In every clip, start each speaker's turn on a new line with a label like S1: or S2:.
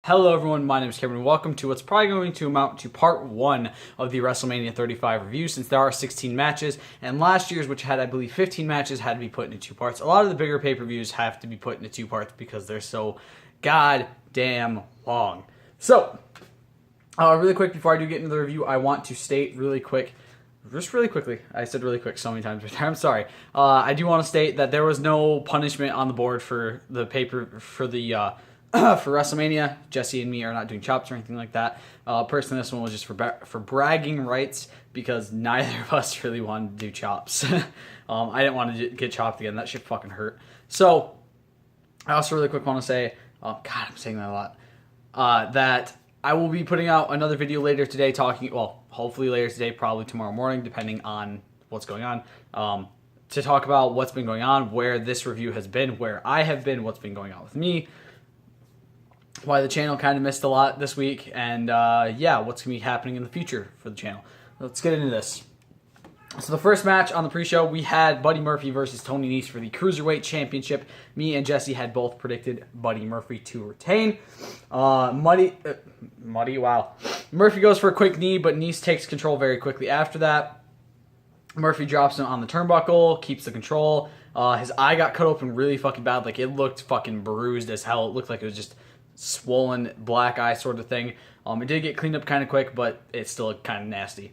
S1: Hello everyone, my name is Kevin and welcome to what's probably going to amount to part 1 of the WrestleMania 35 review, since there are 16 matches, and last year's, which had I believe 15 matches, had to be put into 2 parts. A lot of the bigger pay-per-views have to be put into 2 parts because they're so goddamn long. So, really quick before I do get into the review, I want to state really quickly, I said really quick so many times right there, I'm sorry. I do want to state that there was no punishment on the board for the for WrestleMania. Jesse and me are not doing chops or anything like that. Personally, this one was just for bragging rights because neither of us really wanted to do chops. I didn't want to get chopped again. That shit fucking hurt. So, I also really quick want to say, God, I'm saying that a lot, that I will be putting out another video later today hopefully later today, probably tomorrow morning, depending on what's going on, to talk about what's been going on, where this review has been, where I have been, what's been going on with me, why the channel kind of missed a lot this week, and yeah, what's going to be happening in the future for the channel. Let's get into this. So the first match on the pre-show, we had Buddy Murphy versus Tony Nese for the Cruiserweight Championship. Me and Jesse had both predicted Buddy Murphy to retain. Murphy goes for a quick knee, but Nese takes control very quickly after that. Murphy drops him on the turnbuckle, keeps the control. His eye got cut open really fucking bad. Like, it looked fucking bruised as hell. It looked like it was just swollen black eye sort of thing. It did get cleaned up kind of quick, but it's still kind of nasty.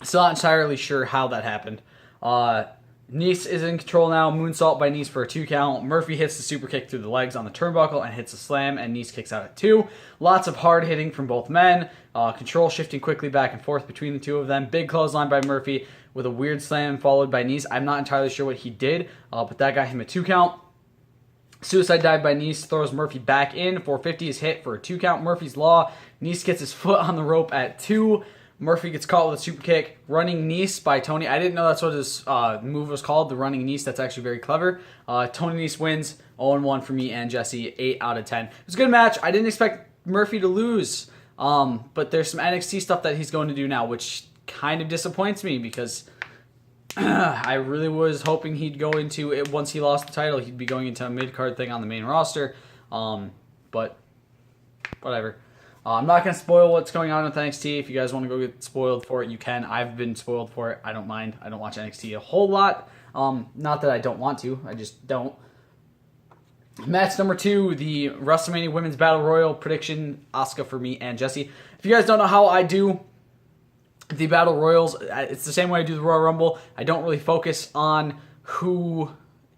S1: Still not entirely sure how that happened. Nese is in control now. Moonsault by Nese for a 2 count. Murphy hits the super kick through the legs on the turnbuckle and hits a slam, and Nese kicks out at 2. Lots of hard hitting from both men. Control shifting quickly back and forth between the two of them. Big clothesline by Murphy with a weird slam followed by Nese. I'm not entirely sure what he did, but that got him a 2 count. Suicide dive by Nese throws Murphy back in. 450 is hit for a 2 count. Murphy's Law. Nese gets his foot on the rope at 2. Murphy gets caught with a super kick. Running Nese by Tony. I didn't know that's what his move was called, the running Nese. That's actually very clever. Tony Nese wins. 0-1 for me and Jesse. 8 out of 10. It was a good match. I didn't expect Murphy to lose. But there's some NXT stuff that he's going to do now, which kind of disappoints me because I really was hoping he'd go into it once he lost the title. He'd be going into a mid-card thing on the main roster. But whatever. I'm not going to spoil what's going on with NXT. If you guys want to go get spoiled for it, you can. I've been spoiled for it. I don't mind. I don't watch NXT a whole lot. Not that I don't want to. I just don't. Match number 2, the WrestleMania Women's Battle Royal prediction. Asuka for me and Jesse. If you guys don't know how I do the Battle Royals, it's the same way I do the Royal Rumble. I don't really focus on who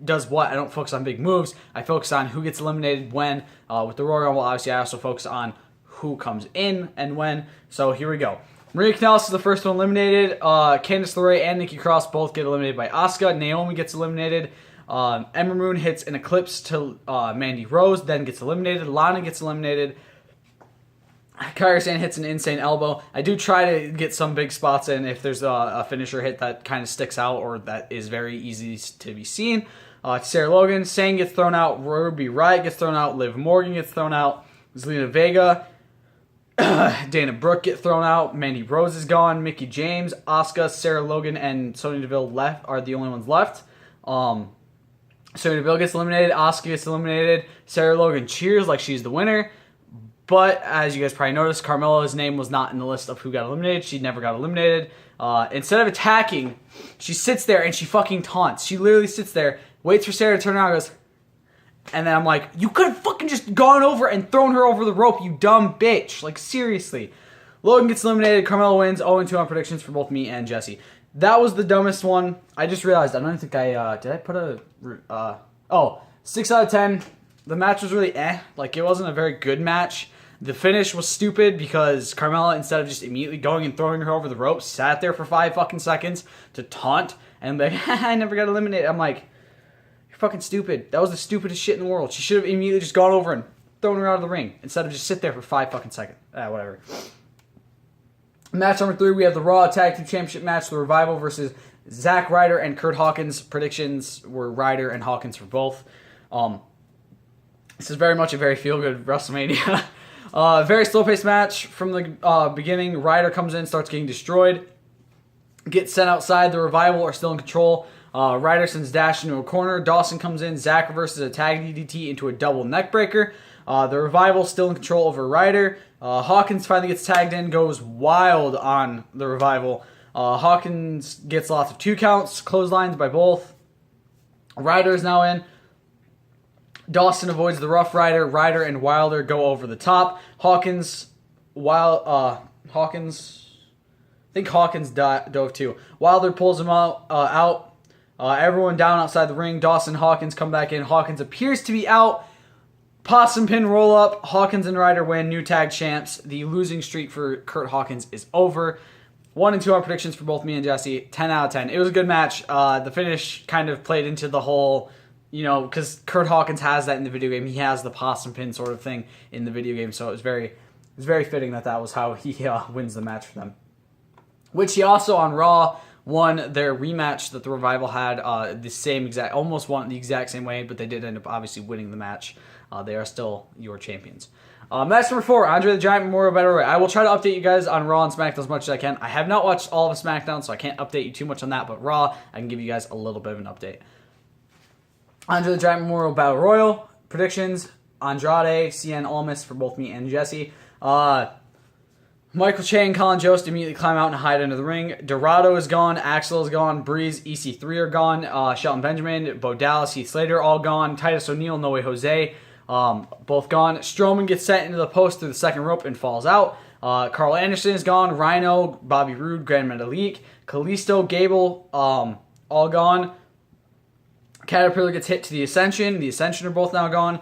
S1: does what. I don't focus on big moves. I focus on who gets eliminated when. With the Royal Rumble, obviously, I also focus on who comes in and when. So here we go. Maria Kanellis is the first one eliminated. Candice LeRae and Nikki Cross both get eliminated by Asuka. Naomi gets eliminated. Ember Moon hits an Eclipse to Mandy Rose, then gets eliminated. Lana gets eliminated. Kairi Sane hits an insane elbow. I do try to get some big spots in if there's a finisher hit that kind of sticks out or that is very easy to be seen. Sarah Logan, Sane gets thrown out. Ruby Riott gets thrown out. Liv Morgan gets thrown out. Zelina Vega, Dana Brooke get thrown out. Mandy Rose is gone. Mickie James, Asuka, Sarah Logan, and Sonya Deville are the only ones left. Sonya Deville gets eliminated. Asuka gets eliminated. Sarah Logan cheers like she's the winner. But as you guys probably noticed, Carmella's name was not in the list of who got eliminated. She never got eliminated. Instead of attacking, she sits there and she fucking taunts. She literally sits there, waits for Sarah to turn around and goes, and then I'm like, you could have fucking just gone over and thrown her over the rope, you dumb bitch. Like, seriously. Logan gets eliminated. Carmella wins. 0-2 on predictions for both me and Jesse. That was the dumbest one. I just realized, I don't think did I put a, 6 out of 10. The match was really Like, it wasn't a very good match. The finish was stupid because Carmella, instead of just immediately going and throwing her over the rope, sat there for 5 fucking seconds to taunt and be like, I never got eliminated. I'm like, you're fucking stupid. That was the stupidest shit in the world. She should have immediately just gone over and thrown her out of the ring instead of just sit there for 5 fucking seconds. Whatever. Match number 3, we have the Raw Tag Team Championship match, The Revival versus Zack Ryder and Kurt Hawkins. Predictions were Ryder and Hawkins for both. This is very much a very feel-good WrestleMania. Very slow-paced match from the beginning. Ryder comes in, starts getting destroyed, gets sent outside. The Revival are still in control. Ryder sends Dash into a corner. Dawson comes in. Zack reverses a tag DDT into a double neck breaker. The Revival still in control over Ryder. Hawkins finally gets tagged in, goes wild on the Revival. Hawkins gets lots of 2 counts, clotheslines by both. Ryder is now in. Dawson avoids the Rough Rider. Ryder and Wilder go over the top. Hawkins dove too. Wilder pulls him out. Everyone down outside the ring. Dawson, Hawkins come back in. Hawkins appears to be out. Possum pin roll up. Hawkins and Ryder win. New tag champs. The losing streak for Kurt Hawkins is over. 1 and 2 are predictions for both me and Jesse. 10 out of 10. It was a good match. The finish kind of played into the whole, because Kurt Hawkins has that in the video game. He has the possum pin sort of thing in the video game. So it was very fitting that was how he wins the match for them. Which he also on Raw won their rematch that the Revival had almost won the exact same way, but they did end up obviously winning the match. They are still your champions. Match number 4, Andre the Giant Memorial Battle Royal. I will try to update you guys on Raw and SmackDown as much as I can. I have not watched all of SmackDown, so I can't update you too much on that, but Raw, I can give you guys a little bit of an update. Andre the Giant Memorial Battle Royal. Predictions, Andrade, CN Almas for both me and Jesse. Michael Che and Colin Jost immediately climb out and hide under the ring. Dorado is gone. Axel is gone. Breeze, EC3 are gone. Shelton Benjamin, Bo Dallas, Heath Slater, all gone. Titus O'Neil, No Way Jose, both gone. Strowman gets sent into the post through the second rope and falls out. Carl Anderson is gone. Rhino, Bobby Roode, Grand Metalik, Kalisto, Gable, all gone. Caterpillar gets hit to the Ascension. The Ascension are both now gone.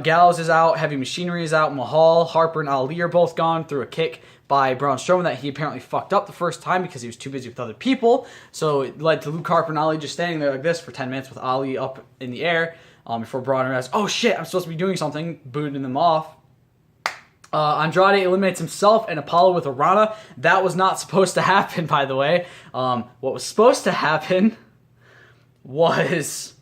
S1: Gallows is out. Heavy Machinery is out. Mahal, Harper, and Ali are both gone through a kick by Braun Strowman that he apparently fucked up the first time because he was too busy with other people. So it led to Luke Harper and Ali just standing there like this for 10 minutes with Ali up in the air before Braun realized, oh shit, I'm supposed to be doing something, booting them off. Andrade eliminates himself and Apollo with a Rana. That was not supposed to happen, by the way. What was supposed to happen was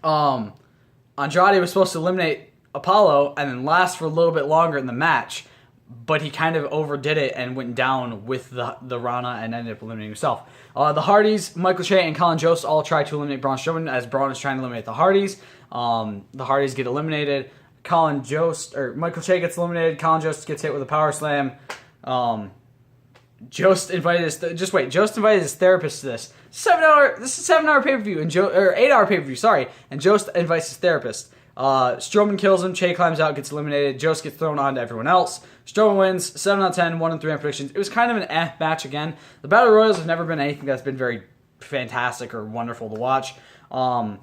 S1: Andrade was supposed to eliminate Apollo and then last for a little bit longer in the match, but he kind of overdid it and went down with the Rana and ended up eliminating himself. The Hardys, Michael Che and Colin Jost all try to eliminate Braun Strowman as Braun is trying to eliminate the Hardys. The Hardys get eliminated. Michael Che gets eliminated. Colin Jost gets hit with a power slam. Jost invited his therapist to this. This is a 7-hour pay-per-view, and 8-hour pay-per-view, sorry. And Jost invites his therapist. Strowman kills him, Che climbs out, gets eliminated, Jost gets thrown on to everyone else. Strowman wins, 7 out of 10, 1 and 3 on predictions. It was kind of an match again. The Battle Royals have never been anything that's been very fantastic or wonderful to watch. And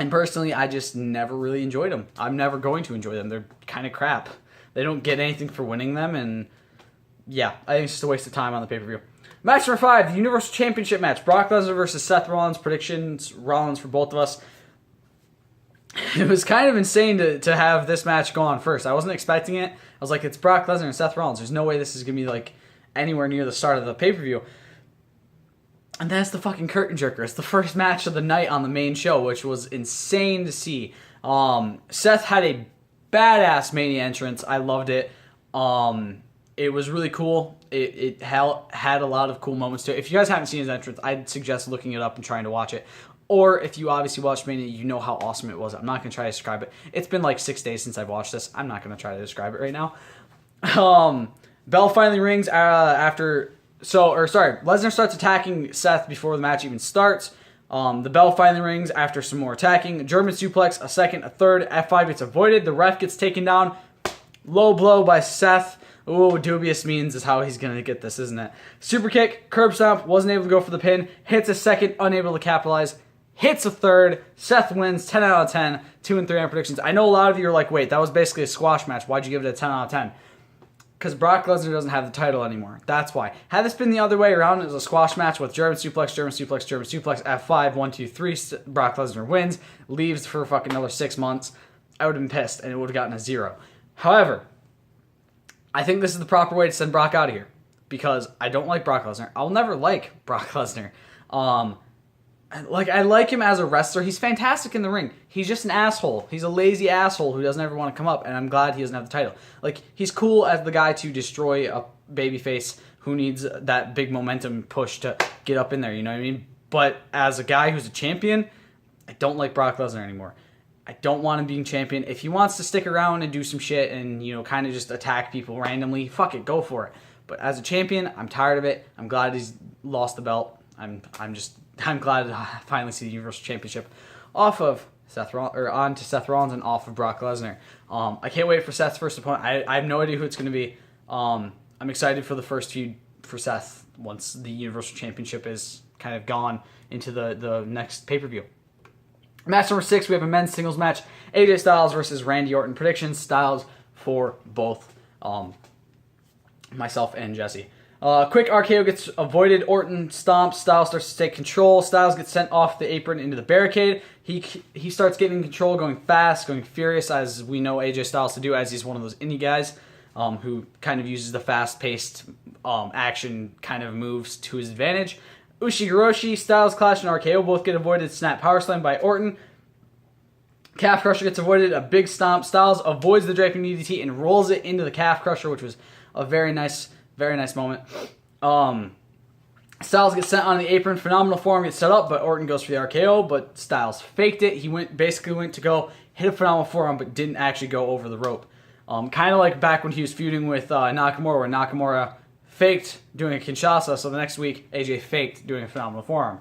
S1: personally, I just never really enjoyed them. I'm never going to enjoy them. They're kind of crap. They don't get anything for winning them, and yeah, I think it's just a waste of time on the pay-per-view. Match number 5, the Universal Championship match. Brock Lesnar versus Seth Rollins. Predictions, Rollins for both of us. It was kind of insane to have this match go on first. I wasn't expecting it. I was like, it's Brock Lesnar and Seth Rollins. There's no way this is going to be like anywhere near the start of the pay-per-view. And that's the fucking curtain jerker. It's the first match of the night on the main show, which was insane to see. Seth had a badass Mania entrance. I loved it. It was really cool. It had a lot of cool moments to it. If you guys haven't seen his entrance, I'd suggest looking it up and trying to watch it. Or if you obviously watched Mania, you know how awesome it was. I'm not going to try to describe it. It's been like 6 days since I've watched this. I'm not going to try to describe it right now. Bell finally rings Lesnar starts attacking Seth before the match even starts. The bell finally rings after some more attacking. German suplex, a second, a third. F5 gets avoided. The ref gets taken down. Low blow by Seth. Ooh, dubious means is how he's going to get this, isn't it? Super kick, curb stomp, wasn't able to go for the pin. Hits a second, unable to capitalize. Hits a third. Seth wins 10 out of 10. 2 and 3 on predictions. I know a lot of you are like, wait, that was basically a squash match. Why'd you give it a 10 out of 10? Because Brock Lesnar doesn't have the title anymore. That's why. Had this been the other way around, it was a squash match with German suplex, F5, 1, 2, 3. Brock Lesnar wins, leaves for fucking another 6 months. I would have been pissed, and it would have gotten a 0. However, I think this is the proper way to send Brock out of here. Because I don't like Brock Lesnar. I'll never like Brock Lesnar. I like him as a wrestler. He's fantastic in the ring. He's just an asshole. He's a lazy asshole who doesn't ever want to come up, and I'm glad he doesn't have the title. Like, he's cool as the guy to destroy a babyface who needs that big momentum push to get up in there, you know what I mean? But as a guy who's a champion, I don't like Brock Lesnar anymore. I don't want him being champion. If he wants to stick around and do some shit and, you know, kind of just attack people randomly, fuck it, go for it. But as a champion, I'm tired of it. I'm glad he's lost the belt. I'm glad to finally see the Universal Championship off of Seth Rollins, or on to Seth Rollins and off of Brock Lesnar. I can't wait for Seth's first opponent. I have no idea who it's going to be. I'm excited for the first feud for Seth once the Universal Championship is kind of gone into the next pay-per-view. Match number 6, we have a men's singles match. AJ Styles versus Randy Orton. Predictions, Styles for both myself and Jesse. Quick RKO gets avoided. Orton stomps. Styles starts to take control. Styles gets sent off the apron into the barricade. He starts getting control, going fast, going furious, as we know AJ Styles to do, as he's one of those indie guys who kind of uses the fast-paced action kind of moves to his advantage. Ushigoroshi, Styles Clash, and RKO both get avoided. Snap power slam by Orton. Calf crusher gets avoided. A big stomp. Styles avoids the draping DDT and rolls it into the calf crusher, which was a very nice moment. Styles gets sent on the apron. Phenomenal form gets set up, but Orton goes for the RKO, but Styles faked it. He basically went to go hit a phenomenal forearm, but didn't actually go over the rope. Kind of like back when he was feuding with Nakamura, where Nakamura faked doing a Kinshasa, so the next week, AJ faked doing a phenomenal forearm.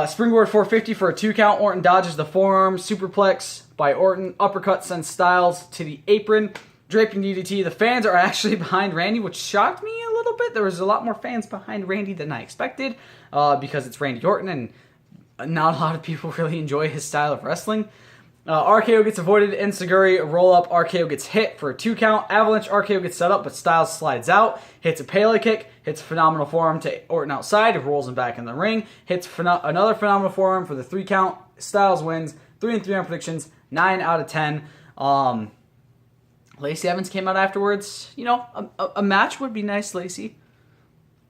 S1: Springboard 450 for a 2 count. Orton dodges the forearm. Superplex by Orton. Uppercut sends Styles to the apron. Draping DDT. The fans are actually behind Randy, which shocked me a little bit. There was a lot more fans behind Randy than I expected because it's Randy Orton, and not a lot of people really enjoy his style of wrestling. RKO gets avoided. Enziguri roll-up. RKO gets hit for a 2 count. Avalanche RKO gets set up, but Styles slides out. Hits a Pele kick. Hits a phenomenal forearm to Orton outside. Rolls him back in the ring. Hits another phenomenal forearm for the 3 count. Styles wins. 3-3 on predictions. 9 out of 10. Lacey Evans came out afterwards. You know, a match would be nice, Lacey.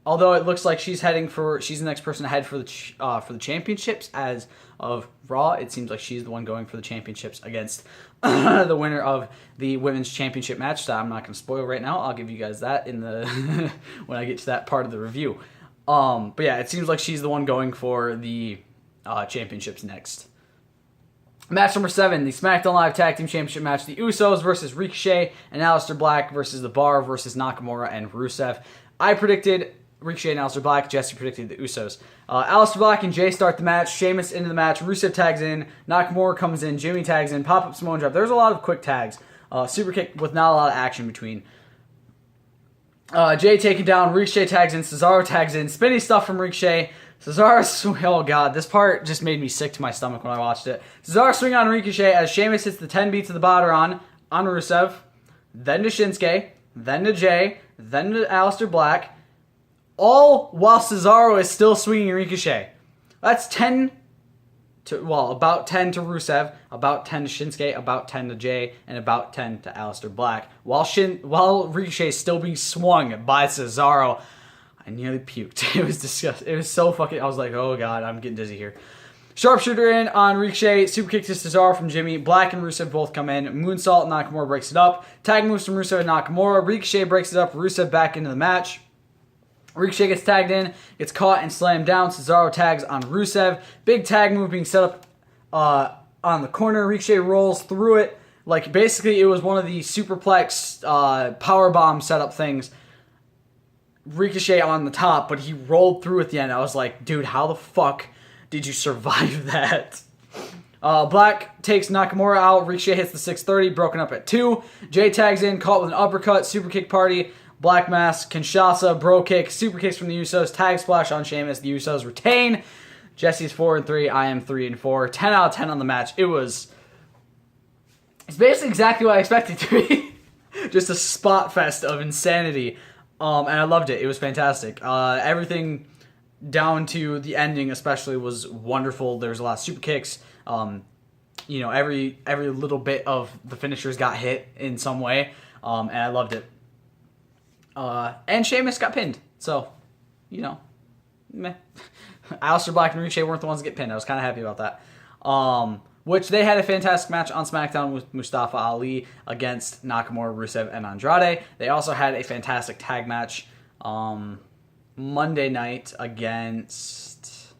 S1: Although it looks like she's the next person ahead for the championships as of Raw. It seems like she's the one going for the championships against the winner of the women's championship match. So I'm not going to spoil right now. I'll give you guys that in the when I get to that part of the review. But yeah, it seems like she's the one going for the championships next. Match number 7, the SmackDown Live Tag Team Championship match. The Usos versus Ricochet and Aleister Black versus The Bar versus Nakamura and Rusev. I predicted Ricochet and Aleister Black. Jesse predicted the Usos. Aleister Black and Jay start the match. Sheamus into the match. Rusev tags in. Nakamura comes in. Jimmy tags in. Pop-up Samoan drop. There's a lot of quick tags. Super kick with not a lot of action between. Jay taken down. Ricochet tags in. Cesaro tags in. Spinny stuff from Ricochet. Cesaro, oh god, this part just made me sick to my stomach when I watched it. Cesaro swing on Ricochet as Sheamus hits the 10 beats of the body on Rusev, then to Shinsuke, then to Jay, then to Aleister Black, all while Cesaro is still swinging Ricochet. That's about 10 to Rusev, about 10 to Shinsuke, about 10 to Jay, and about 10 to Aleister Black, while Ricochet is still being swung by Cesaro. I nearly puked. It was disgusting. It was so fucking... I was like, oh god, I'm getting dizzy here. Sharpshooter in on Ricochet. Super kick to Cesaro from Jimmy. Black and Rusev both come in. Moonsault. Nakamura breaks it up. Tag moves from Rusev and Nakamura. Ricochet breaks it up. Rusev back into the match. Ricochet gets tagged in. Gets caught and slammed down. Cesaro tags on Rusev. Big tag move being set up on the corner. Ricochet rolls through it. Like, basically, it was one of the superplex powerbomb setup things. Ricochet on the top, but he rolled through at the end. I was like, dude, how the fuck did you survive that? Black takes Nakamura out. Ricochet hits the 630, broken up at 2. Jay tags in, caught with an uppercut, super kick party, Black Mask, Kinshasa, bro kick, super kicks from the Usos, tag splash on Sheamus. The Usos retain. Jesse's 4-3, I am 3-4. 10 out of 10 on the match. It's basically exactly what I expected it to be. Just a spot fest of insanity. And I loved it. It was fantastic. Everything down to the ending especially was wonderful. There was a lot of super kicks. You know, every little bit of the finishers got hit in some way. And I loved it. And Sheamus got pinned. So, you know, meh. Aleister Black and Ricochet weren't the ones to get pinned. I was kind of happy about that. Which they had a fantastic match on SmackDown with Mustafa Ali against Nakamura, Rusev, and Andrade. They also had a fantastic tag match Monday night against...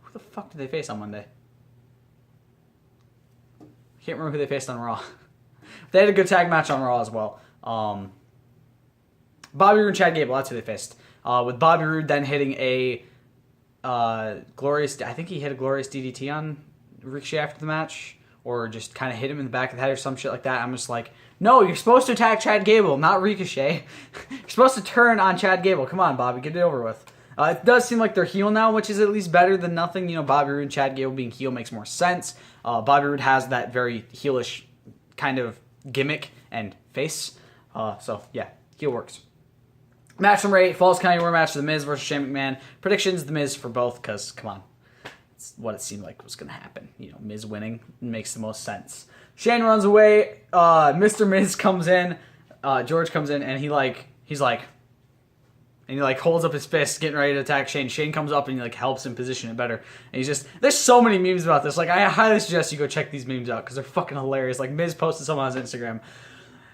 S1: Who the fuck did they face on Monday? Can't remember who they faced on Raw. They had a good tag match on Raw as well. Bobby Roode and Chad Gable, that's who they faced. With Bobby Roode then hitting a glorious... I think he hit a glorious DDT on Ricochet after the match. Or just kind of hit him in the back of the head or some shit like that. I'm just like, no, you're supposed to attack Chad Gable, not Ricochet. You're supposed to turn on Chad Gable. Come on, Bobby, get it over with. It does seem like they're heel now, which is at least better than nothing. You know, Bobby Roode and Chad Gable being heel makes more sense. Bobby Roode has that very heelish kind of gimmick and face. So, yeah, heel works. Match number 8, Falls County War match, The Miz versus Shane McMahon. Predictions, The Miz for both, because, come on. It's what it seemed like was going to happen. You know, Miz winning makes the most sense. Shane runs away. Mr. Miz comes in. George comes in, and he holds up his fist, getting ready to attack Shane. Shane comes up and he helps him position it better. And he's just, there's so many memes about this. I highly suggest you go check these memes out because they're fucking hilarious. Miz posted some on his Instagram.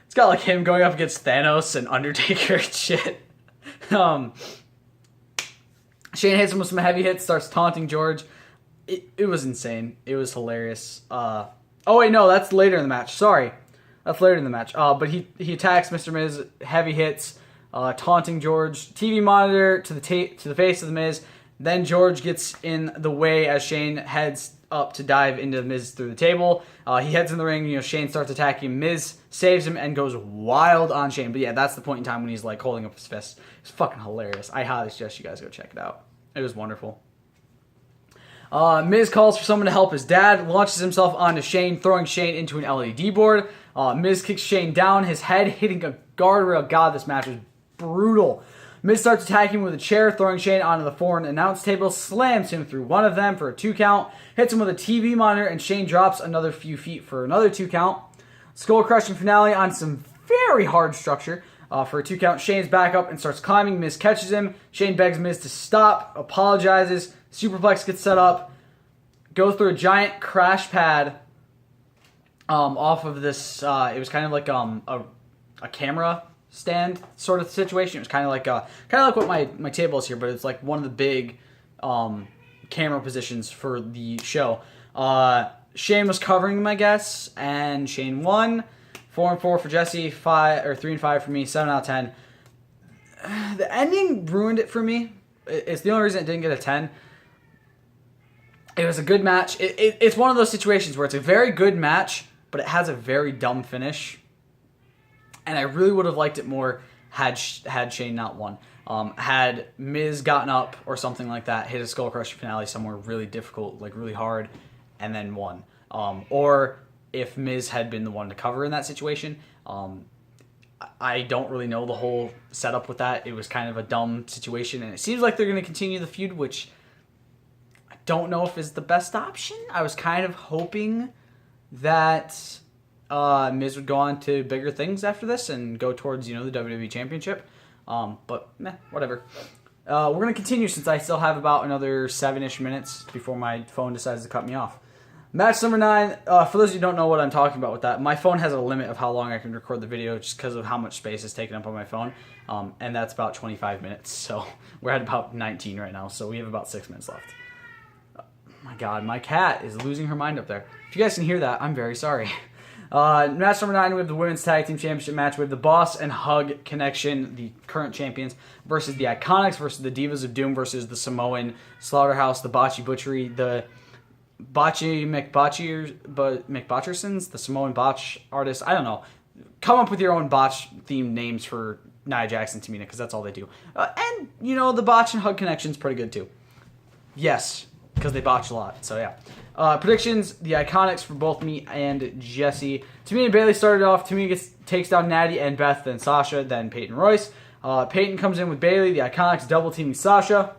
S1: It's got him going up against Thanos and Undertaker and shit. Shane hits him with some heavy hits, starts taunting George. It was insane. It was hilarious. Oh wait, no, that's later in the match. Sorry. That's later in the match. But he attacks Mr. Miz, heavy hits, taunting George. TV monitor to the face of the Miz. Then George gets in the way as Shane heads up to dive into the Miz through the table. He heads in the ring. Shane starts attacking him. Miz saves him and goes wild on Shane. But yeah, that's the point in time when he's holding up his fist. It's fucking hilarious. I highly suggest you guys go check it out. It was wonderful. Miz calls for someone to help his dad, launches himself onto Shane, throwing Shane into an LED board. Miz kicks Shane down, his head hitting a guardrail. God, this match was brutal. Miz starts attacking with a chair, throwing Shane onto the foreign announce table, slams him through one of them for a 2 count, hits him with a TV monitor, and Shane drops another few feet for another 2 count. Skull-crushing finale on some very hard structure for a 2 count. Shane's back up and starts climbing. Miz catches him. Shane begs Miz to stop, apologizes. Superplex gets set up, goes through a giant crash pad off of this. It was kind of like a camera stand sort of situation. It was kind of like what my table is here, but it's one of the big camera positions for the show. Shane was covering him, I guess, and Shane won. 4-4 for Jesse, 3-5 for me, 7 out of 10. The ending ruined it for me. It's the only reason it didn't get a 10. It was a good match. It's one of those situations where it's a very good match, but it has a very dumb finish. And I really would have liked it more had Shane not won. Had Miz gotten up or something like that, hit a Skull Crusher finale somewhere really difficult, really hard, and then won. Or if Miz had been the one to cover in that situation. I don't really know the whole setup with that. It was kind of a dumb situation, and it seems like they're going to continue the feud, which I don't know if is the best option. I was kind of hoping that Miz would go on to bigger things after this and go towards, the WWE Championship. But, whatever. We're going to continue since I still have about another 7-ish minutes before my phone decides to cut me off. Match number 9, for those of you who don't know what I'm talking about with that, my phone has a limit of how long I can record the video just because of how much space is taken up on my phone, and that's about 25 minutes, so we're at about 19 right now, so we have about 6 minutes left. Oh my god, my cat is losing her mind up there. If you guys can hear that, I'm very sorry. Match number 9, we have the Women's Tag Team Championship match. We have the Boss and Hug Connection, the current champions, versus the Iconics, versus the Divas of Doom, versus the Samoan Slaughterhouse, the Botchy Butchery, the Botchy McBotchersons, the Samoan botch artists. I don't know. Come up with your own botch-themed names for Nia Jax and Tamina, because that's all they do. And, the Botch and Hug Connection's pretty good, too. Yes, because they botch a lot, so yeah. Predictions, the Iconics for both me and Jesse. Tamina and Bayley started off. Tamina takes down Natty and Beth, then Sasha, then Peyton Royce. Peyton comes in with Bayley. The Iconics double-teaming Sasha.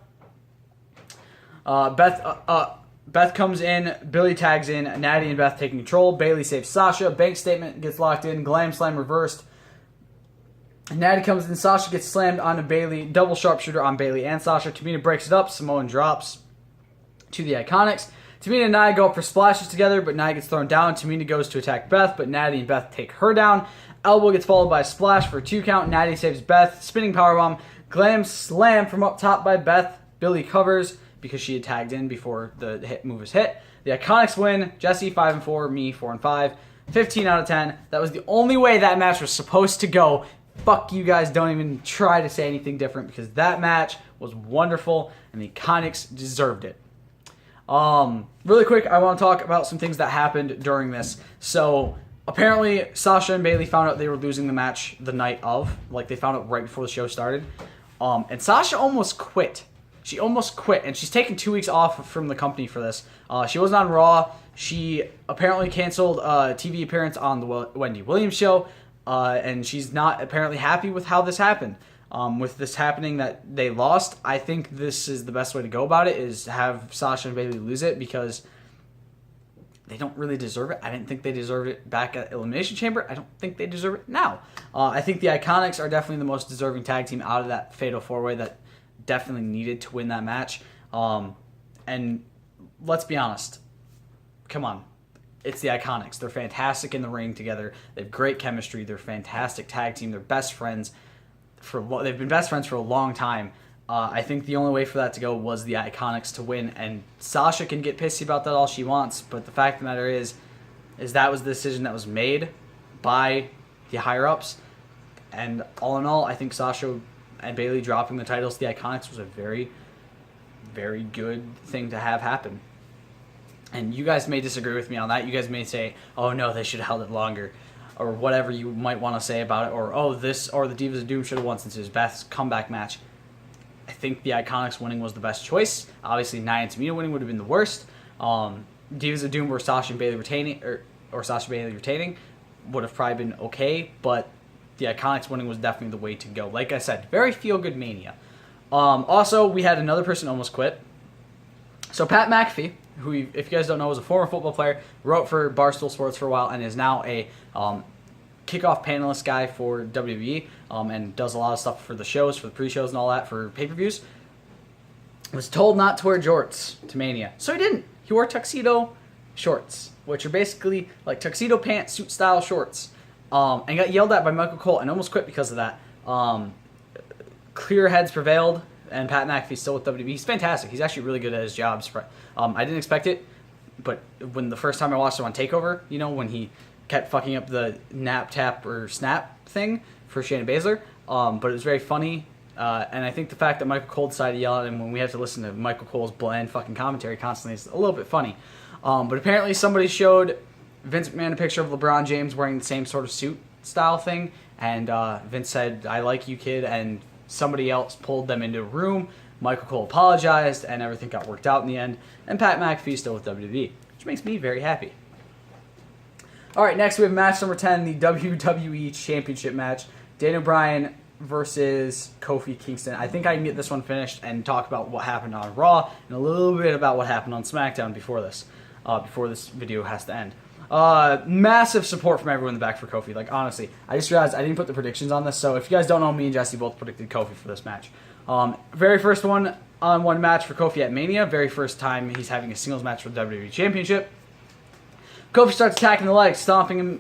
S1: Beth comes in, Billy tags in, Natty and Beth taking control. Bayley saves Sasha. Bank statement gets locked in. Glam slam reversed. Natty comes in, Sasha gets slammed onto Bayley. Double sharpshooter on Bayley and Sasha. Tamina breaks it up. Samoan drops to the Iconics. Tamina and Nia go up for splashes together, but Nia gets thrown down. Tamina goes to attack Beth, but Natty and Beth take her down. Elbow gets followed by a splash for a 2 count. Natty saves Beth. Spinning powerbomb. Glam slam from up top by Beth. Billy covers because she had tagged in before the move was hit. The Iconics win. Jesse 5-4, me 4-5. 15 out of 10. That was the only way that match was supposed to go. Fuck you guys, don't even try to say anything different because that match was wonderful and the Iconics deserved it. Really quick, I want to talk about some things that happened during this. So, apparently, Sasha and Bayley found out they were losing the match the night of. Like, they found out right before the show started. And Sasha almost quit. She almost quit, and she's taken 2 weeks off from the company for this. She wasn't on Raw. She apparently canceled a TV appearance on the Wendy Williams show, and she's not apparently happy with how this happened. With this happening that they lost, I think this is the best way to go about it, is have Sasha and Bayley lose it, because they don't really deserve it. I didn't think they deserved it back at Elimination Chamber. I don't think they deserve it now. I think the Iconics are definitely the most deserving tag team out of that Fatal 4-Way that definitely needed to win that match. And let's be honest. Come on. It's the Iconics. They're fantastic in the ring together. They have great chemistry. They're a fantastic tag team. They're best friends. They've been best friends for a long time. I think the only way for that to go was the Iconics to win, and Sasha can get pissy about that all she wants, but the fact of the matter is that was the decision that was made by the higher-ups, and all in all, I think Sasha and Bayley dropping the titles to the Iconics was a very, very good thing to have happen. And you guys may disagree with me on that. You guys may say, oh no, they should have held it longer, or whatever you might want to say about it, or oh, this or the Divas of Doom should have won since it was Beth's comeback match. I think the Iconics winning was the best choice. Obviously, Nia and Tamina winning would have been the worst. Divas of Doom or Sasha and Bayley retaining, or Sasha Bayley retaining, would have probably been okay, but the Iconics winning was definitely the way to go. Like I said, very feel-good Mania. Also, we had another person almost quit. So Pat McAfee, who, if you guys don't know, was a former football player, wrote for Barstool Sports for a while, and is now a kickoff panelist guy for WWE, and does a lot of stuff for the shows, for the pre-shows and all that, for pay-per-views, was told not to wear jorts to Mania. So he didn't. He wore tuxedo shorts, which are basically like tuxedo pants, suit-style shorts, and got yelled at by Michael Cole and almost quit because of that. Clear heads prevailed, and Pat McAfee's still with WWE. He's fantastic. He's actually really good at his job. I didn't expect it, but when the first time I watched him on TakeOver, you know, when he kept fucking up the nap, tap, or snap thing for Shayna Baszler, but it was very funny, and I think the fact that Michael Cole decided to yell at him when we have to listen to Michael Cole's bland fucking commentary constantly is a little bit funny. But apparently somebody showed Vince McMahon a picture of LeBron James wearing the same sort of suit style thing, and Vince said, "I like you, kid," and somebody else pulled them into a room. Michael Cole apologized, and everything got worked out in the end, and Pat McAfee's still with WWE, which makes me very happy. Alright, next we have match number 10, the WWE Championship match. Daniel Bryan versus Kofi Kingston. I think I can get this one finished and talk about what happened on Raw and a little bit about what happened on SmackDown before this video has to end. Massive support from everyone in the back for Kofi. Like, honestly, I just realized I didn't put the predictions on this, so if you guys don't know, me and Jesse both predicted Kofi for this match. Very first one-on-one match for Kofi at Mania. Very first time he's having a singles match for the WWE Championship. Kofi starts attacking the legs, stomping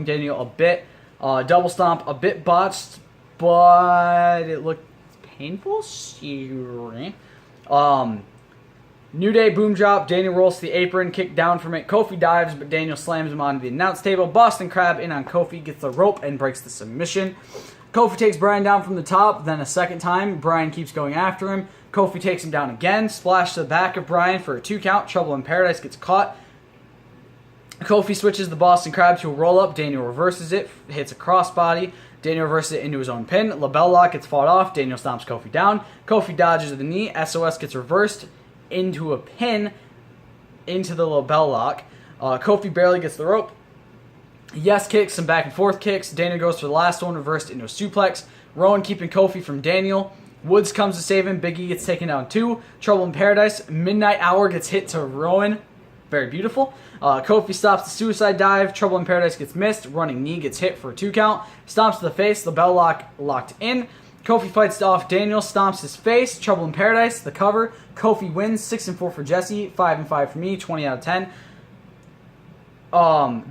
S1: Daniel a bit. Double stomp, a bit botched, but it looked painful. New Day boom drop. Daniel rolls to the apron, kick down from it. Kofi dives, but Daniel slams him onto the announce table. Boston Crab in on Kofi, gets the rope and breaks the submission. Kofi takes Bryan down from the top, then a second time. Bryan keeps going after him. Kofi takes him down again. Splash to the back of Bryan for a 2 count. Trouble in Paradise gets caught. Kofi switches the Boston Crab to a roll-up. Daniel reverses it, hits a crossbody. Daniel reverses it into his own pin. LaBelle Lock gets fought off. Daniel stomps Kofi down. Kofi dodges the knee. SOS gets reversed into a pin into the LaBelle Lock. Kofi barely gets the rope. Yes kicks, some back and forth kicks. Daniel goes for the last one, reversed into a suplex. Rowan keeping Kofi from Daniel. Woods comes to save him. Big E gets taken down too. Trouble in Paradise. Midnight Hour gets hit to Rowan. Very beautiful. Kofi stops the suicide dive. Trouble in Paradise gets missed. Running knee gets hit for a 2 count. Stomps to the face. LaBelle Lock locked in. Kofi fights off Daniel. Stomps his face. Trouble in Paradise. The cover. Kofi wins. 6-4 for Jesse. 5-5 for me. 20 out of 10.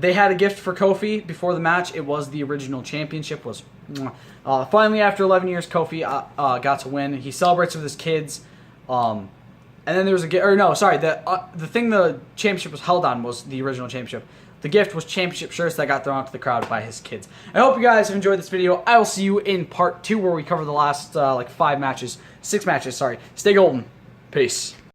S1: They had a gift for Kofi before the match. It was the original championship. Finally, after 11 years, Kofi got to win. He celebrates with his kids. And then there was the thing the championship was held on was the original championship. The gift was championship shirts that got thrown out to the crowd by his kids. I hope you guys have enjoyed this video. I will see you in part 2 where we cover the last like 6 matches, sorry. Stay golden. Peace.